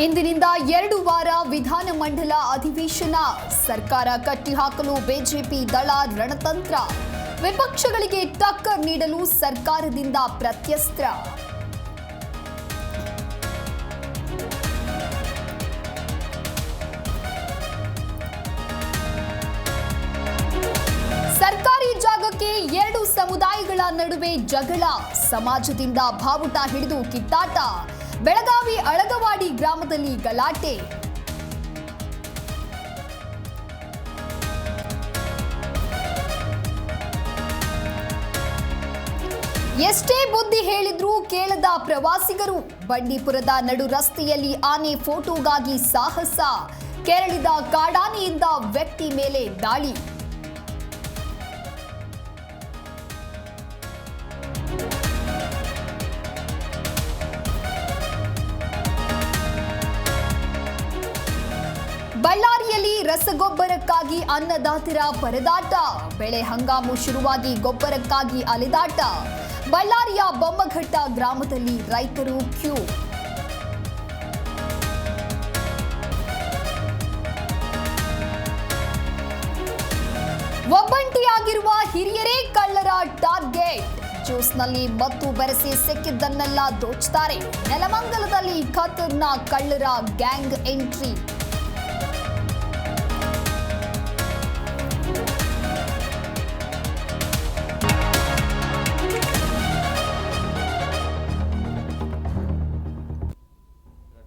ಇಂದಿನಿಂದ 2 ವಾರ ವಿಧಾನಮಂಡಲ ಅಧಿವೇಶನ. ಸರ್ಕಾರ ಕಟ್ಟಿಹಾಕಲು ಬಿಜೆಪಿ ದಳ ರಣತಂತ್ರ. ವಿಪಕ್ಷಗಳಿಗೆ ಟಕ್ಕರ್ ನೀಡಲು ಸರ್ಕಾರದಿಂದ ಪ್ರತ್ಯಸ್ತ್ರ. ಸರ್ಕಾರಿ ಜಾಗಕ್ಕೆ 2 ಸಮುದಾಯಗಳ ನಡುವೆ ಜಗಳ. ಸಮಾಜದಿಂದ ಬಾವುಟ ಹಿಡಿದು ಕಿತ್ತಾಟ. ಬೆಳಗಾವಿ ಅಳಗವಾಡಿ ಗ್ರಾಮದಲ್ಲಿ ಗಲಾಟೆ. ಎಷ್ಟೇ ಬುದ್ಧಿ ಹೇಳಿದ್ರೂ ಕೇಳದ ಪ್ರವಾಸಿಗರು. ಬಂಡೀಪುರದ ನಡು ರಸ್ತೆಯಲ್ಲಿ ಆನೆ ಫೋಟೋಗಾಗಿ ಸಾಹಸ. ಕೆರಳಿದ ಕಾಡಾನೆಯಿಂದ ವ್ಯಕ್ತಿ ಮೇಲೆ ದಾಳಿ. ಬಳ್ಳಾರಿಯಲ್ಲಿ ರಸಗೊಬ್ಬರಕ್ಕಾಗಿ ಅನ್ನದಾತರ ಪರದಾಟ. ಬೆಳೆ ಹಂಗಾಮು ಶುರುವಾಗಿ ಗೊಬ್ಬರಕ್ಕಾಗಿ ಅಲೆದಾಟ. ಬಳ್ಳಾರಿಯ ಬೊಮ್ಮಘಟ್ಟ ಗ್ರಾಮದಲ್ಲಿ ರೈತರು ಕ್ಯೂ. ಒಬ್ಬಂಟಿಯಾಗಿರುವ ಹಿರಿಯರೇ ಕಳ್ಳರ ಟಾರ್ಗೆಟ್. ಜ್ಯೂಸ್ನಲ್ಲಿ ಮತ್ತು ಬೆರೆಸಿ ಸಿಕ್ಕಿದ್ದನ್ನೆಲ್ಲ ದೋಚ್ತಾರೆ. ನೆಲಮಂಗಲದಲ್ಲಿ ಖತರ್ನಾಕ್ ಕಳ್ಳರ ಗ್ಯಾಂಗ್ ಎಂಟ್ರಿ.